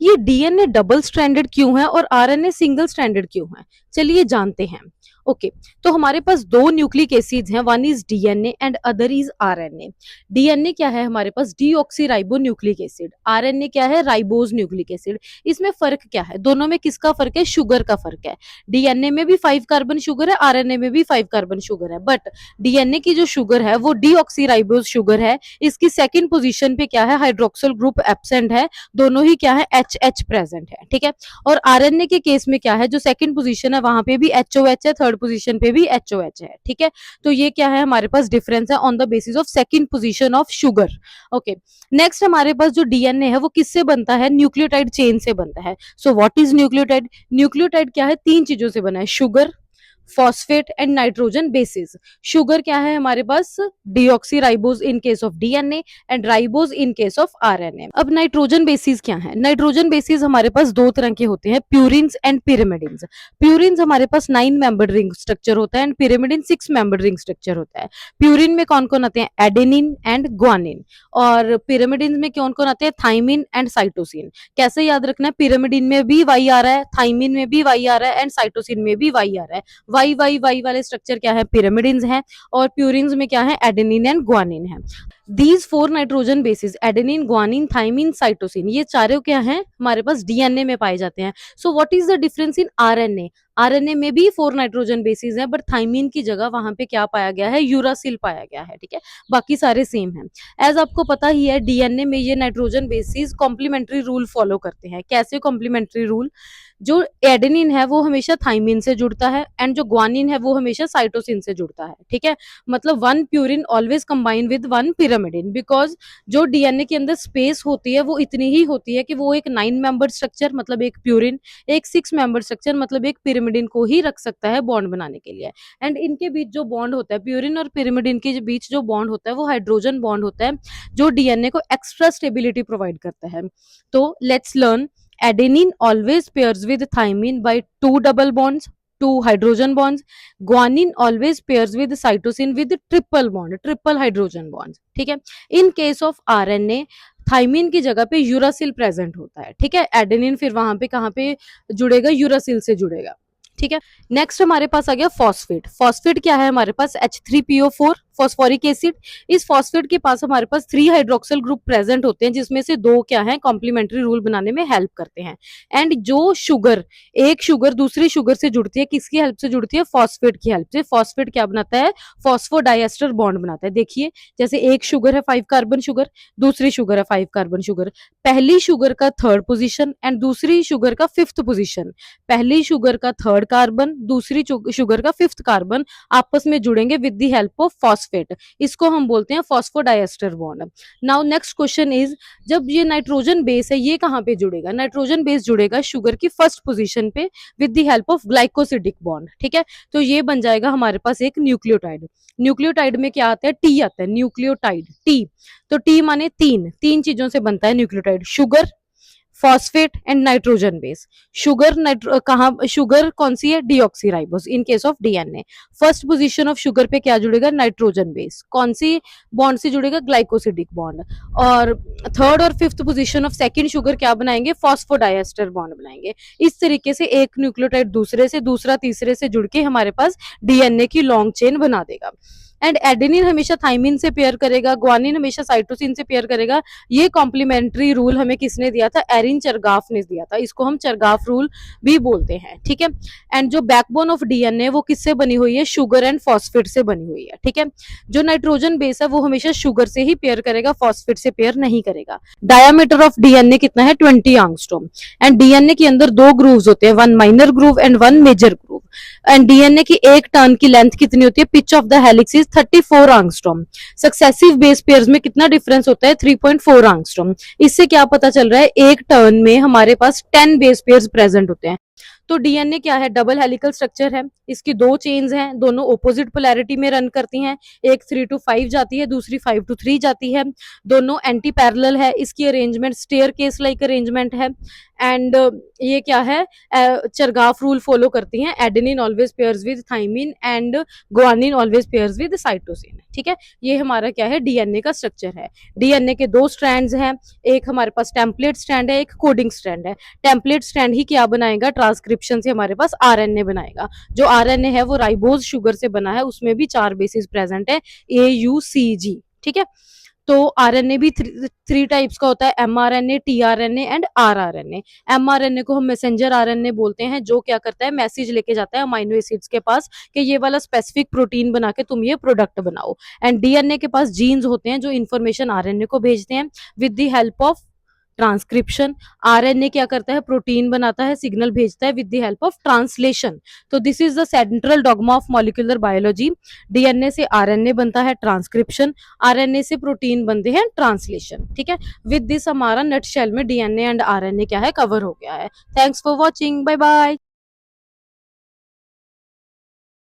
ये DNA double stranded क्यों है और आरएनए सिंगल स्ट्रैंडेड क्यों है, चलिए जानते हैं। ओके, तो हमारे पास दो न्यूक्लिक एसिड्स हैं, one is DNA and other is RNA. DNA क्या है हमारे पास, डीऑक्सी न्यूक्लिक एसिड। आरएनए क्या है, राइबोज न्यूक्लिक एसिड। इसमें फर्क क्या है, दोनों में किसका फर्क है, शुगर का फर्क है। डीएनए में भी 5 कार्बन शुगर है, आरएनए में भी 5 कार्बन शुगर है, बट डीएनए की जो शुगर है वो डीऑक्सी शुगर है। इसकी सेकंड पोजीशन पे क्या है, हाइड्रोक्सिल ग्रुप एब्सेंट है, दोनों ही क्या है, एच एच प्रेजेंट है, ठीक है। और आरएनए के केस में क्या है, जो सेकंड पोजीशन है वहां पे भी एचओएच है, थर्ड पोजीशन पे भी एचओएच है, ठीक है। तो ये क्या है हमारे पास डिफरेंस है on the basis of second position of sugar. Okay, next हमारे पास जो डीएनए है वो किससे बनता है, न्यूक्लियोटाइड चेन से बनता है। So what is nucleotide, nucleotide क्या है, तीन चीजों से बना है, sugar, phosphate and nitrogen bases. Sugar क्या है हमारे पास, deoxyribose in case of DNA and ribose in case of RNA. अब नाइट्रोजन बेसिस क्या है, नाइट्रोजन बेसिस हमारे पास दो तरह के होते हैं, प्यूरिन्स एंड पिरिमिडिन्स। प्यूरिन्स हमारे पास 9 मेंबर्ड रिंग स्ट्रक्चर होता है and pyrimidine 6 membered ring structure होता है। प्यूरिन में कौन कौन आते हैं, एडेनिन एंड ग्वानिन, और पिरिमिडिन में कौन कौन आते हैं, थाइमिन एंड साइटोसिन। कैसे याद रखना है, पिरिमिडिन में भी वाई आ रहा है, थाइमिन में भी वाई आ रहा है एंड साइटोसिन में भी वाई आ रहा है। वाई वाई वाई वाले स्ट्रक्चर क्या है, पिरामिडिन्स हैं, और प्यूरिन्स में क्या है, एडेनिन एंड ग्वानिन है। These 4 nitrogen bases, adenine, guanine, thymine, cytosine, ये चारों क्या हैं हमारे पास डीएनए में पाए जाते हैं। सो what is the difference in RNA, RNA में भी 4 नाइट्रोजन बेसिस है, बट थाइमिन की जगह वहां पे क्या पाया गया है, यूरासिल पाया गया है, ठीक है। बाकी सारे सेम हैं। एज आपको पता ही है डीएनए में ये nitrogen bases complementary rule follow करते हैं। कैसे कॉम्प्लीमेंट्री रूल, जो एडेनिन है वो हमेशा थाइमिन से जुड़ता है एंड जो ग्वानिन है वो हमेशा साइटोसिन से जुड़ता है, ठीक है। मतलब one purine always combine with one pyrimidine, because जो डीएनए के अंदर स्पेस होती है वो इतनी ही होती है कि वो एक 9 मेंबर स्ट्रक्चर मतलब एक प्यूरिन, एक 6 मेंबर स्ट्रक्चर मतलब एक पिरामिडिन को ही रख सकता है बॉन्ड बनाने के लिए। एंड इनके बीच जो बॉन्ड होता है, प्यूरिन और पिरामिडिन के बीच जो बॉन्ड होता है वो हाइड्रोजन बॉन्ड होता है, जो डीएनए को एक्स्ट्रा स्टेबिलिटी प्रोवाइड करता है। तो let's learn, adenine always pairs with thymine by 2 double bonds, 2 hydrogen bonds. Guanine always pairs with cytosine with triple bond, triple hydrogen bonds, ठीक है। in case of RNA thymine की जगह पे uracil present होता है, ठीक है। एडेनिन फिर वहां पे कहां पे जुड़ेगा, यूरासिल से जुड़ेगा, ठीक है। नेक्स्ट हमारे पास आ गया फॉस्फेट। फॉस्फेट क्या है हमारे पास, H3PO4 फॉस्फोरिक एसिड। इस फॉस्फेट के पास हमारे पास 3 हाइड्रोक्सिल ग्रुप प्रेजेंट होते हैं, जिसमें से 2 क्या है, कॉम्प्लीमेंट्री रूल बनाने में हेल्प करते हैं। एंड जो शुगर, एक शुगर दूसरी शुगर से जुड़ती है, किसकी हेल्प से जुड़ती है, फॉस्फेट की हेल्प से। फॉस्फेट क्या बनाता है, फॉस्फोडाइएस्टर बॉन्ड बनाता है। देखिए जैसे एक शुगर है 5 कार्बन शुगर, दूसरी शुगर है 5 कार्बन शुगर, पहली शुगर का 3rd पोजीशन एंड दूसरी शुगर का 5th पोजीशन, पहली शुगर का 3rd कार्बन, दूसरी शुगर का 5th कार्बन आपस में जुड़ेंगे with the help of phosphate, इसको हम बोलते हैं phosphodiester bond. Now next question is, जब ये नाइट्रोजन बेस है ये कहां पे जुड़ेगा, नाइट्रोजन बेस जुड़ेगा शुगर की 1st पोजीशन पे with the help of glycosidic bond, ठीक है। तो ये बन जाएगा हमारे पास एक न्यूक्लियोटाइड। न्यूक्लियोटाइड में क्या आता है, टी आता है, न्यूक्लियोटाइड टी। तो टी माने तीन चीजों से बनता है nucleotide, sugar, phosphate and nitrogen base. Sugar कौन सी है, deoxyribose in case of DNA. First position of sugar पे क्या जुड़ेगा, नाइट्रोजन बेस, कौन सी बॉन्ड से जुड़ेगा, ग्लाइकोसिडिक बॉन्ड। और 3rd और 5th position of second sugar क्या बनाएंगे, फॉस्फोडाइएस्टर बॉन्ड बनाएंगे। इस तरीके से एक न्यूक्लियोटाइड दूसरे से, दूसरा तीसरे से जुड़ के हमारे पास डीएनए की लॉन्ग चेन बना देगा। एंड एडेनिन हमेशा थाइमिन से पेयर करेगा, ग्वानिन हमेशा साइटोसिन से पेयर करेगा। ये कॉम्प्लीमेंट्री रूल हमें किसने दिया था, एरिन चरगाफ ने दिया था, इसको हम चरगाफ रूल भी बोलते हैं, ठीक है। एंड जो बैकबोन ऑफ डीएनए वो किससे बनी हुई है, शुगर एंड फॉस्फेट से बनी हुई है, ठीक है। जो नाइट्रोजन बेस है वो हमेशा शुगर से ही पेयर करेगा, फॉस्फेट से पेयर नहीं करेगा। डायामीटर ऑफ डीएनए कितना है, 20 एंगस्ट्रॉम। एंड डीएनए के अंदर 2 ग्रूव्स होते हैं, 1 minor groove and 1 major groove. And DNA की एक टर्न की लेंथ कितनी होती है, pitch of the helix is 34 angstrom. Successive base pairs में कितना डिफरेंस होता है, 3.4 एंगस्ट्रॉम। इससे क्या पता चल रहा है, एक टर्न में हमारे पास 10 बेस पेयर्स प्रेजेंट होते हैं। तो डीएनए क्या है, डबल हेलिकल स्ट्रक्चर है, इसकी दो चेन्स हैं, दोनों ऑपोजिट पोलैरिटी में रन करती हैं, एक 3 to 5 जाती है, दूसरी 5 to 3 जाती है, दोनों एंटी पैरेलल है, इसकी arrangement staircase like arrangement है। एंड ये क्या है, चरगाफ रूल फॉलो करती हैं, adenine always pairs with thymine and guanine always pairs with cytosine. ठीक है, ये हमारा क्या है, डीएनए का स्ट्रक्चर है। डीएनए के दो स्ट्रैंड्स हैं, एक हमारे पास टेम्पलेट स्ट्रैंड है, एक कोडिंग स्ट्रैंड है। टेम्पलेट स्ट्रैंड ही क्या बनाएगा, ट्रांसक्रिप्शन से हमारे पास आरएनए बनाएगा। जो आरएनए है वो राइबोज शुगर से बना है, उसमें भी 4 बेसिस प्रेजेंट है, AUCG। ठीक है, तो आरएनए भी थ्री टाइप्स का होता है, mRNA, tRNA and rRNA. MRNA को हम मैसेंजर आरएनए बोलते हैं, जो क्या करता है, मैसेज लेके जाता है अमाइनो एसिड्स के पास कि ये वाला स्पेसिफिक प्रोटीन बना के तुम ये प्रोडक्ट बनाओ। एंड डीएनए के पास जीन्स होते हैं जो इन्फॉर्मेशन आरएनए को भेजते हैं with the help of transcription. RNA क्या करता है, प्रोटीन बनाता है, सिग्नल भेजता है with the help of translation. तो this is the central dogma of molecular biology. DNA से आरएनए बनता है, ट्रांसक्रिप्शन, आरएनए से प्रोटीन बनते हैं, ट्रांसलेशन। ठीक है, विद दिस हमारा नटशेल में डीएनए एंड आरएनए क्या है, कवर हो गया है। Thanks for watching, bye bye.